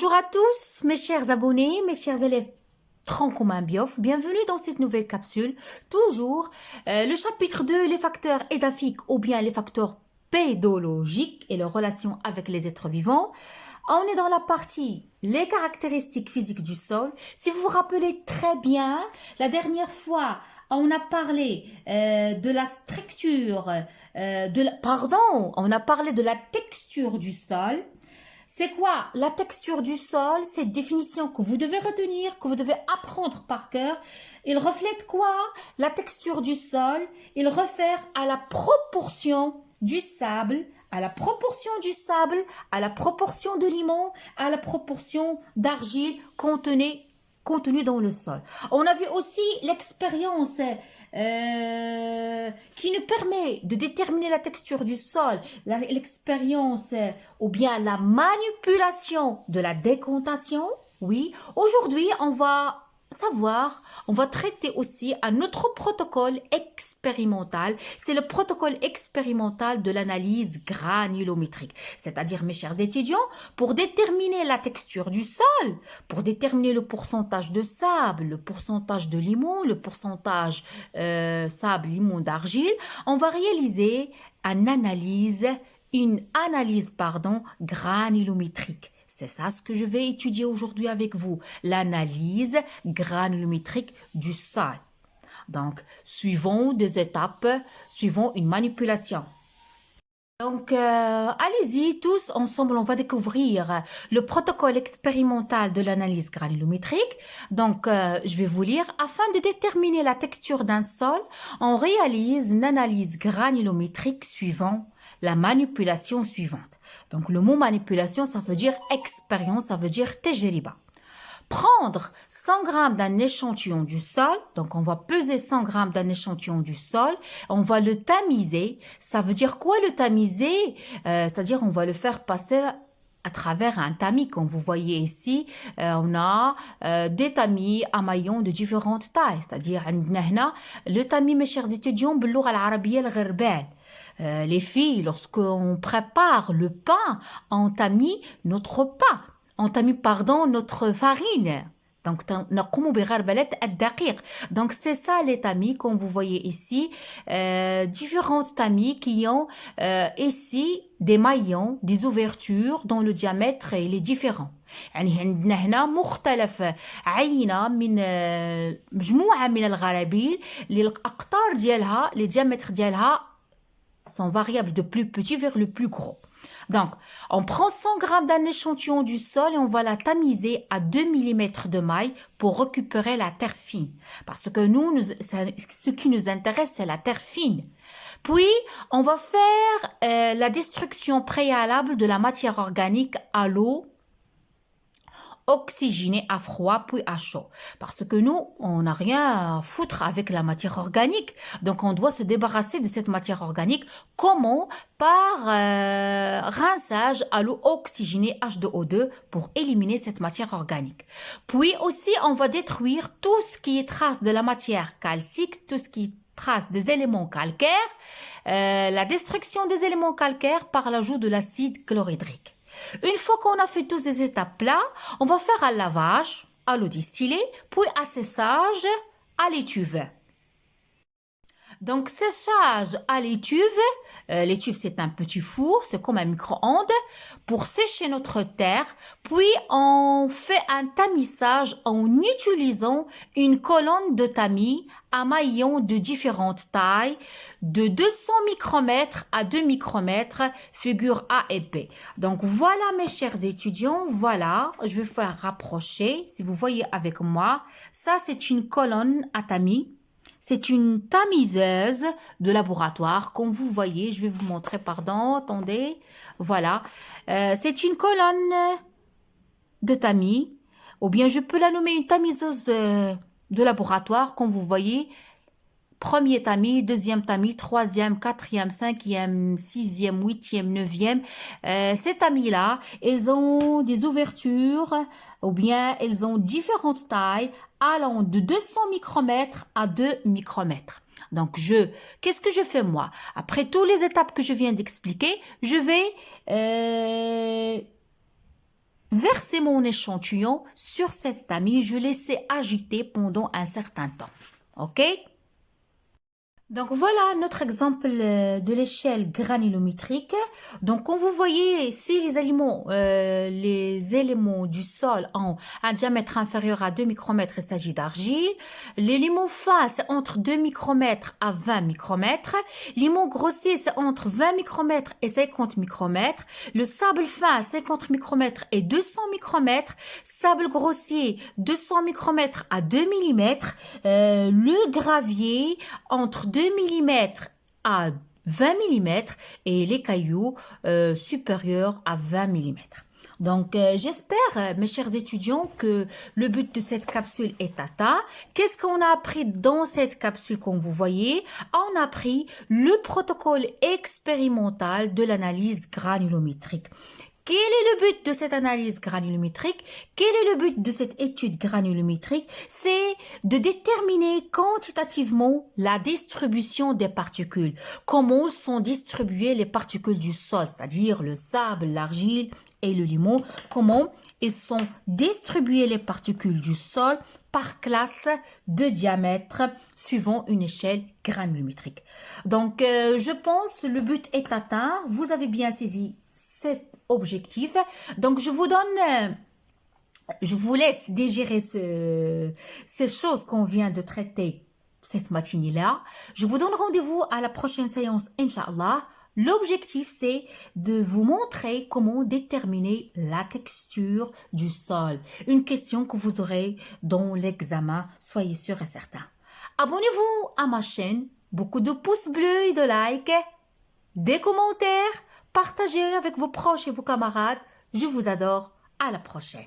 Bonjour à tous, mes chers abonnés, mes chers élèves franco-main biof. Bienvenue dans cette nouvelle capsule. Toujours le chapitre 2, les facteurs édaphiques ou bien les facteurs pédologiques et leurs relations avec les êtres vivants. On est dans la partie les caractéristiques physiques du sol. Si vous vous rappelez très bien, la dernière fois, on a parlé de la structure, on a parlé de la texture du sol. C'est quoi la texture du sol? Cette définition que vous devez retenir, que vous devez apprendre par cœur. Il reflète quoi? La texture du sol, il réfère à la proportion du sable, à la proportion de limon, à la proportion d'argile contenue dans le sol. On avait aussi l'expérience qui nous permet de déterminer la texture du sol, l'expérience ou bien la manipulation de la décontation. Oui, aujourd'hui, on va traiter aussi un autre protocole expérimental. C'est le protocole expérimental de l'analyse granulométrique. C'est-à-dire, mes chers étudiants, pour déterminer la texture du sol, pour déterminer le pourcentage de sable, le pourcentage de limon, le pourcentage sable, limon, d'argile, on va réaliser une analyse granulométrique. C'est ça ce que je vais étudier aujourd'hui avec vous, l'analyse granulométrique du sol. Donc, suivons des étapes, suivons une manipulation. Donc, allez-y, tous ensemble, on va découvrir le protocole expérimental de l'analyse granulométrique. Donc, je vais vous lire. Afin de déterminer la texture d'un sol, on réalise une analyse granulométrique suivant la manipulation suivante. Donc, le mot manipulation, ça veut dire expérience, ça veut dire tajriba. Prendre 100 grammes d'un échantillon du sol, donc on va peser 100 grammes d'un échantillon du sol, on va le tamiser. Ça veut dire quoi le tamiser? C'est-à-dire on va le faire passer à travers un tamis. Comme vous voyez ici, on a des tamis à maillons de différentes tailles. C'est-à-dire le tamis, mes chers étudiants, باللغة العربية الغربال. Les filles, lorsqu'on prépare le pain, on tamise notre farine. Donc, c'est ça les tamis, comme vous voyez ici. Différents tamis qui ont ici des maillons, des ouvertures dont le diamètre il est différent. يعني عندنا هنا مختلف عينة من مجموعة من الغرابيل اللي الأقطار ديالها les diamètres ديالها sont variables de plus petit vers le plus gros. Donc, on prend 100 grammes d'un échantillon du sol et on va la tamiser à 2 mm de maille pour récupérer la terre fine. Parce que ce qui nous intéresse, c'est la terre fine. Puis, on va faire la destruction préalable de la matière organique à l'eau, oxygénée à froid puis à chaud. Parce que nous, on n'a rien à foutre avec la matière organique. Donc, on doit se débarrasser de cette matière organique. Comment? Par rinçage à l'eau oxygénée H2O2 pour éliminer cette matière organique. Puis aussi, on va détruire tout ce qui est trace de la matière calcique, tout ce qui est trace des éléments calcaires, la destruction des éléments calcaires par l'ajout de l'acide chlorhydrique. Une fois qu'on a fait toutes ces étapes-là, on va faire un lavage à l'eau distillée, puis asséchage à l'étuve. Donc, séchage à l'étuve. L'étuve, c'est un petit four, c'est comme un micro-ondes pour sécher notre terre. Puis, on fait un tamissage en utilisant une colonne de tamis à maillons de différentes tailles, de 200 micromètres à 2 micromètres, figure A et B. Donc, voilà mes chers étudiants, voilà, je vais faire rapprocher, si vous voyez avec moi. Ça, c'est une colonne à tamis. C'est une tamiseuse de laboratoire. Comme vous voyez, je vais vous montrer, pardon, attendez. Voilà. C'est une colonne de tamis. Ou bien je peux la nommer une tamiseuse de laboratoire. Comme vous voyez, premier tamis, deuxième tamis, troisième, quatrième, cinquième, sixième, huitième, neuvième. Ces tamis-là, ils ont des ouvertures ou bien ils ont différentes tailles allant de 200 micromètres à 2 micromètres. Donc, qu'est-ce que je fais moi? Après toutes les étapes que je viens d'expliquer, je vais verser mon échantillon sur cette tamis. Je laissais agiter pendant un certain temps. OK? Donc voilà notre exemple de l'échelle granulométrique. Donc comme vous voyez, si les éléments du sol ont un diamètre inférieur à 2 micromètres, il s'agit d'argile. L'élément fin, c'est entre 2 micromètres à 20 micromètres. L'élément grossier, c'est entre 20 micromètres et 50 micromètres. Le sable fin, 50 micromètres et 200 micromètres. Sable grossier, 200 micromètres à 2 millimètres. Le gravier, entre 2 mm à 20 mm et les cailloux supérieurs à 20 mm. Donc, j'espère, mes chers étudiants, que le but de cette capsule est atteint. Qu'est-ce qu'on a appris dans cette capsule, comme vous voyez? On a appris le protocole expérimental de l'analyse granulométrique. Quel est le but de cette analyse granulométrique? Quel est le but de cette étude granulométrique? C'est de déterminer quantitativement la distribution des particules. Comment sont distribuées les particules du sol, c'est-à-dire le sable, l'argile et le limon. Comment ils sont distribuées les particules du sol par classe de diamètre suivant une échelle granulométrique. Donc, je pense le but est atteint. Vous avez bien saisi cet objectif. Donc, je vous laisse digérer ces choses qu'on vient de traiter cette matinée-là. Je vous donne rendez-vous à la prochaine séance, Inch'Allah. L'objectif, c'est de vous montrer comment déterminer la texture du sol. Une question que vous aurez dans l'examen, soyez sûr et certain. Abonnez-vous à ma chaîne, beaucoup de pouces bleus et de likes, des commentaires, partagez avec vos proches et vos camarades. Je vous adore. À la prochaine.